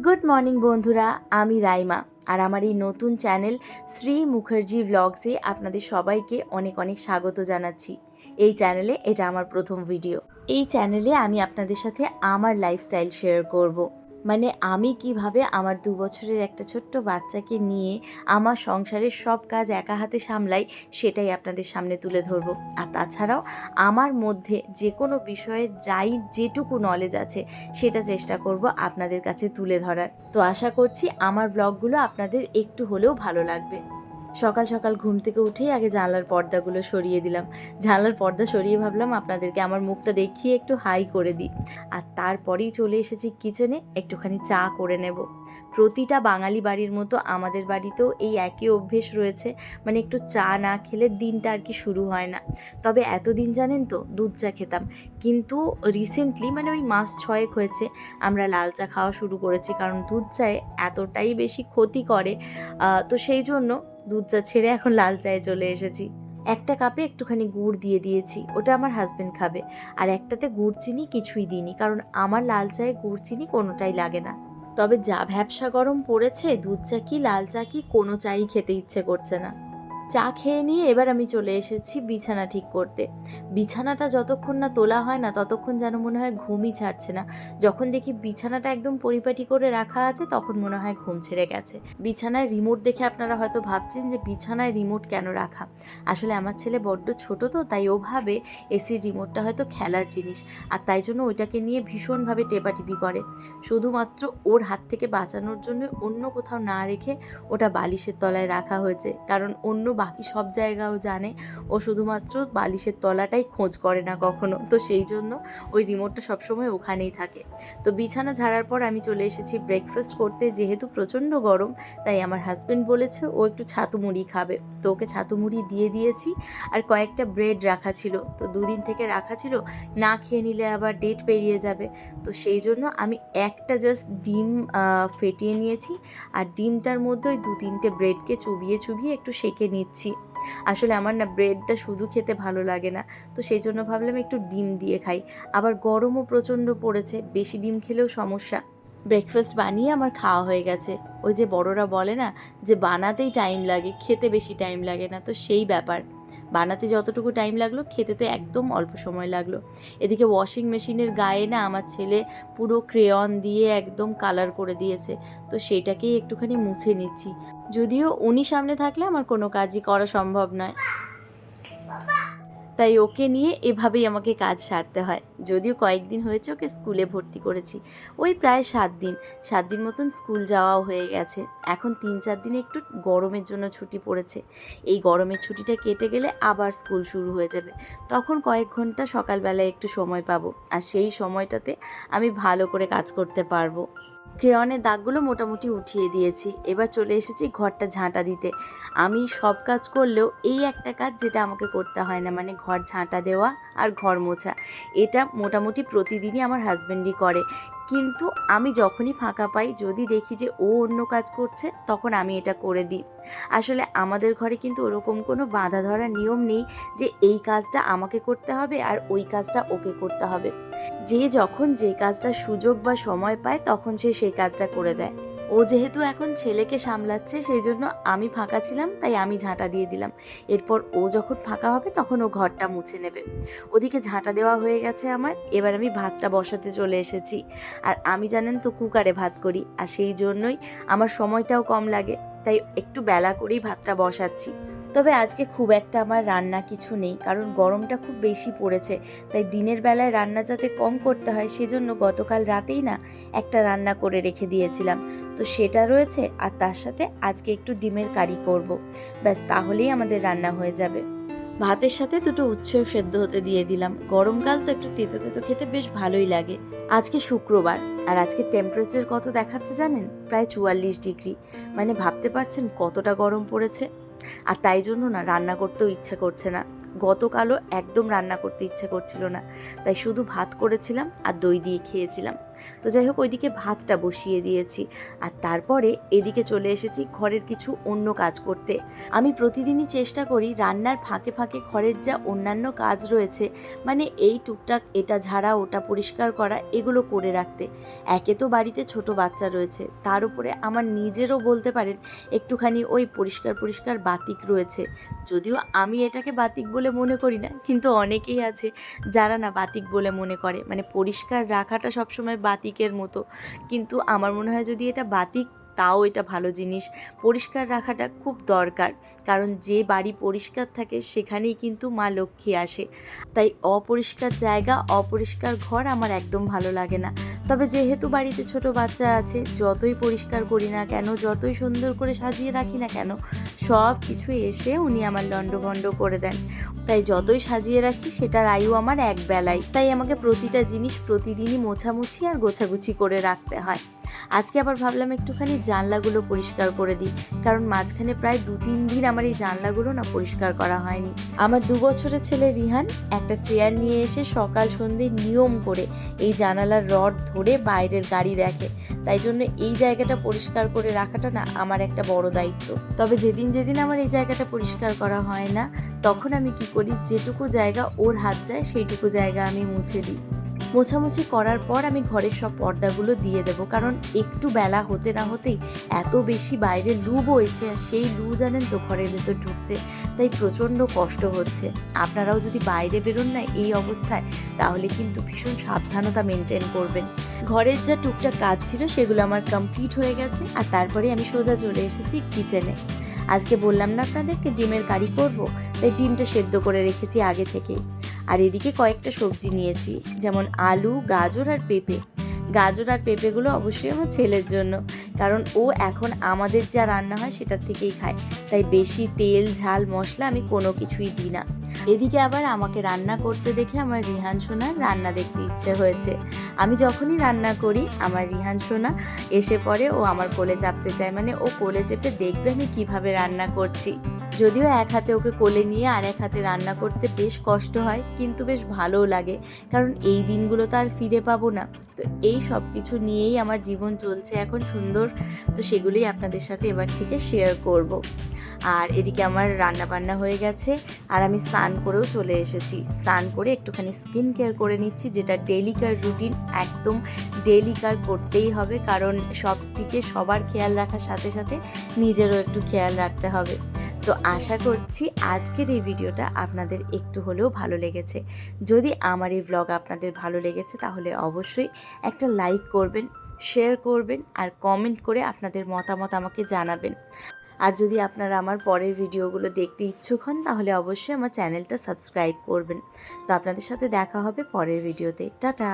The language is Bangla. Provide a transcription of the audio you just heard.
গুড মর্নিং বন্ধুরা, আমি রাইমা। আর আমার এই নতুন চ্যানেল শ্রী মুখার্জি ভ্লগসে আপনাদের সবাইকে অনেক অনেক স্বাগত জানাচ্ছি। এই চ্যানেলে এটা আমার প্রথম ভিডিও। এই চ্যানেলে আমি আপনাদের সাথে আমার লাইফস্টাইল শেয়ার করব। মানে আমি কিভাবে আমার 2 বছরের একটা ছোট্ট বাচ্চাকে নিয়ে আমার সংসারের সব কাজ একা হাতে সামলাই, সেটাই আপনাদের সামনে তুলে ধরবো। আর তাছাড়াও আমার মধ্যে যে কোনো বিষয়ের যেটুকু নলেজ আছে সেটা চেষ্টা করব আপনাদের কাছে তুলে ধরার। তো আশা করছি আমার ব্লগগুলো আপনাদের একটু হলেও ভালো লাগবে। সকাল সকাল ঘুম থেকে উঠেই আগে জানলার পর্দাগুলো সরিয়ে দিলাম। জানলার পর্দা সরিয়ে ভাবলাম আপনাদেরকে আমার মুখটা দেখিয়ে একটু হাই করে দিই। আর তারপরেই চলে এসেছি কিচেনে, একটুখানি চা করে নেব। প্রতিটা বাঙালি বাড়ির মতো আমাদের বাড়িতেও এই একই অভ্যেস রয়েছে, মানে একটু চা না খেলে দিনটা আর কি শুরু হয় না। তবে এতদিন জানেন তো দুধ চা খেতাম, কিন্তু রিসেন্টলি মানে ওই মাস 6 হয়েছে আমরা লাল চা খাওয়া শুরু করেছি, কারণ দুধ চায়ে এতটাই বেশি ক্ষতি করে। তো সেই জন্য দুধ চা ছেড়ে এখন লাল চায়ে চলে এসেছি। একটা কাপে একটুখানি গুড় দিয়ে দিয়েছি, ওটা আমার হাজব্যান্ড খাবে। আর একটাতে গুড় চিনি কিছুই দিইনি, কারণ আমার লাল চায়ে গুড় চিনি কোনোটাই লাগে না। তবে যা ভ্যাপসা গরম পড়েছে, দুধ চা কি লাল চা কি কোনো চাই খেতে ইচ্ছে করছে না। চা খেয়ে নিয়ে এবার আমি চলে এসেছি বিছানা ঠিক করতে। বিছানাটা যতক্ষণ না তোলা হয় না ততক্ষণ যেন মনে হয় ঘুমই ছাড়ছে না। যখন দেখি বিছানাটা একদম পরিপাটি করে রাখা আছে তখন মনে হয় ঘুম ছেড়ে গেছে। বিছানায় রিমোট দেখে আপনারা হয়তো ভাবছেন যে বিছানায় রিমোট কেন রাখা। আসলে আমার ছেলে বড্ড ছোট, তো তাই ও ভাবে এসির রিমোটটা হয়তো খেলার জিনিস, আর তাই জন্য ওইটাকে নিয়ে ভীষণভাবে টেপাটিপি করে। শুধুমাত্র ওর হাত থেকে বাঁচানোর জন্য অন্য কোথাও না রেখে ওটা বালিশের তলায় রাখা হয়েছে, কারণ অন্য বাকি সব জায়গাও জানে, ও শুধুমাত্র বালিশের তলাটাই খোঁজ করে না কখনো। তো সেই জন্য ওই রিমোটটা সবসময় ওখানেই থাকে। তো বিছানা ঝাড়ার পর আমি চলে এসেছি ব্রেকফাস্ট করতে। যেহেতু প্রচণ্ড গরম, তাই আমার হাজব্যান্ড বলেছে ও একটু ছাতু মুড়ি খাবে, তো ওকে ছাতু মুড়ি দিয়ে দিয়েছি। আর কয়েকটা ব্রেড রাখা ছিল, তো 2 দিন থেকে রাখা ছিল, না খেয়ে নিলে আবার ডেট পেরিয়ে যাবে। তো সেই জন্য আমি একটা জাস্ট ডিম ফেটিয়ে নিয়েছি, আর ডিমটার মধ্যে ওই 2-3টে ব্রেডকে চুবিয়ে চুবিয়ে একটু সেঁকে নিচ্ছি। আসলে আমার না ব্রেডটা শুধু খেতে ভালো লাগে না, তো সেই জন্য ভাবলাম একটু ডিম দিয়ে খাই। আবার গরমও প্রচণ্ড পড়েছে, বেশি ডিম খেলেও সমস্যা। ব্রেকফাস্ট বানিয়ে আমার খাওয়া হয়ে গেছে। ওই যে বড়রা বলে না যে বানাতেই টাইম লাগে, খেতে বেশি টাইম লাগে না, তো সেই ব্যাপার। বানাতে যতটুকু টাইম লাগলো, খেতে তো একদম অল্প সময় লাগলো। এদিকে ওয়াশিং মেশিনের গায়ে না আমার ছেলে পুরো ক্রেয়ন দিয়ে একদম কালার করে দিয়েছে, তো সেটাকেই একটুখানি মুছে নিচ্ছি। যদিও উনি সামনে থাকলে আমার কোনো কাজই করা সম্ভব নয়, তাই ওকে নিয়ে এভাবেই আমাকে কাজ সারতে হয়। যদিও কয়েকদিন হয়েছে ওকে স্কুলে ভর্তি করেছি, ওই প্রায় 7 দিন মতন স্কুল যাওয়াও হয়ে গেছে। এখন 3-4 দিনে একটু গরমের জন্য ছুটি পড়েছে। এই গরমের ছুটিটা কেটে গেলে আবার স্কুল শুরু হয়ে যাবে, তখন কয়েক ঘন্টা সকালবেলায় একটু সময় পাবো, আর সেই সময়টাতে আমি ভালো করে কাজ করতে পারবো। ক্রেয়নের দাগগুলো মোটামুটি উঠিয়ে দিয়েছি, এবার চলে এসেছি ঘরটা ঝাঁটা দিতে। আমি সব কাজ করলেও এই একটা কাজ যেটা আমাকে করতে হয় না, মানে ঘর ঝাঁটা দেওয়া আর ঘর মোছা, এটা মোটামুটি প্রতিদিনই আমার হাজব্যান্ডই করে। কিন্তু আমি যখনই ফাঁকা পাই, যদি দেখি যে ও অন্য কাজ করছে, তখন আমি এটা করে দিই। আসলে আমাদের ঘরে কিন্তু ওরকম কোনো বাঁধা ধরা নিয়ম নেই যে এই কাজটা আমাকে করতে হবে আর ওই কাজটা ওকে করতে হবে। যে যখন যে কাজটা সুযোগ বা সময় পায় তখন সে সেই কাজটা করে দেয়। ও যেহেতু এখন ছেলেকে সামলাচ্ছে, সেই জন্য আমি ফাঁকা ছিলাম, তাই আমি ঝাঁটা দিয়ে দিলাম। এরপর ও যখন ফাঁকা হবে তখন ও ঘরটা মুছে নেবে। ওদিকে ঝাঁটা দেওয়া হয়ে গেছে আমার, এবার আমি ভাতটা বসাতে চলে এসেছি। আর আমি জানেন তো কুকারে ভাত করি, আর সেই জন্যই আমার সময়টাও কম লাগে, তাই একটু বেলা করেই ভাতটা বসাচ্ছি। তবে আজকে খুব একটা আমার রান্না কিছু নেই, কারণ গরমটা খুব বেশি পড়েছে, তাই দিনের বেলায় রান্না যাতে কম করতে হয় সেজন্য গতকাল রাতেই না একটা রান্না করে রেখে দিয়েছিলাম, তো সেটা রয়েছে। আর তার সাথে আজকে একটু ডিমের কারি করব, ব্যাস তাহলেই আমাদের রান্না হয়ে যাবে। ভাতের সাথে 2টো উচ্ছেও সেদ্ধ হতে দিয়ে দিলাম। গরমকাল তো একটু তেতো তেতো খেতে বেশ ভালোই লাগে। আজকে শুক্রবার, আর আজকে টেম্পারেচার কত দেখাচ্ছে জানেন? প্রায় 44 ডিগ্রি। মানে ভাবতে পারছেন কতটা গরম পড়েছে। আর তাই জন্য না রান্না করতেও ইচ্ছে করছে না। গতকালও একদম রান্না করতে ইচ্ছে করছিল না, তাই শুধু ভাত করেছিলাম আর দই দিয়ে খেয়েছিলাম। তো যাই হোক, ওইদিকে ভাতটা বসিয়ে দিয়েছি আর তারপরে এদিকে চলে এসেছি ঘরের কিছু অন্য কাজ করতে। আমি প্রতিদিনই চেষ্টা করি রান্নার ফাঁকে ফাঁকে ঘরের যা অন্যান্য কাজ রয়েছে, মানে এই টুকটাক এটা ঝাড়া ওটা পরিষ্কার করা, এগুলো করে রাখতে। একে তো বাড়িতে ছোট বাচ্চা রয়েছে, তার উপরে আমার নিজেরও বলতে পারেন একটুখানি ওই পরিষ্কার বাতিক রয়েছে। যদিও আমি এটাকে বাতিক বলে মনে করি না, কিন্তু অনেকেই আছে যারা না বাতিক বলে মনে করে, মানে পরিষ্কার রাখাটা সবসময় বাতিকের মতো। কিন্তু আমার মনে হয় যদি এটা বাতিক, তাও এটা ভালো জিনিস। পরিষ্কার রাখাটা খুব দরকার, কারণ যে বাড়ি পরিষ্কার থাকে সেখানেই কিন্তু মা লক্ষ্মী আসে। তাই অপরিষ্কার জায়গা, অপরিষ্কার ঘর আমার একদম ভালো লাগে না। তবে যেহেতু বাড়িতে ছোট বাচ্চা আছে, যতই পরিষ্কার করি না কেন, যতই সুন্দর করে সাজিয়ে রাখি না কেন, সব কিছু এসে উনি আমার লণ্ডভণ্ড করে দেন। তাই যতই সাজিয়ে রাখি সেটার আয়ু আমার এক বেলায়। তাই আমাকে প্রতিটা জিনিস প্রতিদিনই মোছামুছি আর গোছাগুছি করে রাখতে হয়। আজকে আবার ভাবলাম একটুখানি জানলাগুলো পরিষ্কার করে দিই, কারণ মাঝখানে প্রায় 2-3 দিন আমার এই জানলাগুলো না পরিষ্কার করা হয়নি। আমার 2 বছরের ছেলে রিহান একটা চেয়ার নিয়ে এসে সকাল সন্ধ্যে নিয়ম করে এই জানালার রড ধরে বাইরের গাড়ি দেখে। তাই জন্য এই জায়গাটা পরিষ্কার করে রাখাটা না আমার একটা বড় দায়িত্ব। তবে যেদিন যেদিন আমার এই জায়গাটা পরিষ্কার করা হয় না, তখন আমি কি করি, যেটুকু জায়গা ওর হাত যায় সেইটুকু জায়গা আমি মুছে দিই। মোছামুছি করার পর আমি ঘরের সব পর্দাগুলো দিয়ে দেবো, কারণ একটু বেলা হতে না হতেই এত বেশি বাইরে লু বইছে, আর সেই লু জানেন তো ঘরের ভেতর ঢুকছে, তাই প্রচণ্ড কষ্ট হচ্ছে। আপনারাও যদি বাইরে বেরোন না এই অবস্থায়, তাহলে কিন্তু ভীষণ সাবধানতা মেনটেন করবেন। ঘরের যা টুকটাক কাজ ছিল সেগুলো আমার কমপ্লিট হয়ে গেছে, আর তারপরে আমি সোজা চলে এসেছি কিচেনে। আজকে বললাম না আপনাদেরকে ডিমের কারি করব, তাই ডিমটা সেদ্ধ করে রেখেছি আগে থেকেই। আর এদিকে কয়েকটা সবজি নিয়েছি, যেমন আলু, গাজর আর পেঁপে। গাজর আর পেঁপেগুলো অবশ্যই আমার ছেলের জন্য, কারণ ও এখন আমাদের যা রান্না হয় সেটার থেকেই খায়, তাই বেশি তেল ঝাল মশলা আমি কোনো কিছুই দিই না। এদিকে আবার আমাকে রান্না করতে দেখে আমার রিহান সোনার রান্না দেখতে ইচ্ছে হয়েছে। আমি যখনই রান্না করি আমার রিহান সোনা এসে পড়ে, ও আমার কোলে চাপতে চায়, মানে ও কোলে চেপে দেখবে আমি কিভাবে রান্না করছি। যদিও এক হাতে ওকে কোলে নিয়ে আর এক হাতে রান্না করতে বেশ কষ্ট হয়, কিন্তু বেশ ভালোও লাগে, কারণ এই দিনগুলো তো আর ফিরে পাবো না। তো এই সব কিছু নিয়েই আমার জীবন চলছে এখন সুন্দর, তো সেগুলোই আপনাদের সাথে এবার থেকে শেয়ার করব। আর এদিকে আমার রান্না বান্না হয়ে গেছে, আর আমি স্নান করেও চলে এসেছি। স্নান করে একটুখানি স্কিন কেয়ার করে নিচ্ছি, যেটা ডেলিকার রুটিন, একদম ডেলিকার করতেই হবে, কারণ সব দিকে সবার খেয়াল রাখার সাথে সাথে নিজেরও একটু খেয়াল রাখতে হবে। তো আশা করছি আজকের এই ভিডিওটা আপনাদের একটু হলেও ভালো লেগেছে। যদি আমার এই ভ্লগ আপনাদের ভালো লেগেছে তাহলে অবশ্যই একটা লাইক করবেন, শেয়ার করবেন আর কমেন্ট করে আপনাদের মতামত আমাকে জানাবেন। আর যদি আপনারা আমার পরের ভিডিওগুলো দেখতে ইচ্ছুক হন তাহলে অবশ্যই আমার চ্যানেলটা সাবস্ক্রাইব করবেন। তো আপনাদের সাথে দেখা হবে পরের ভিডিওতে। টাটা।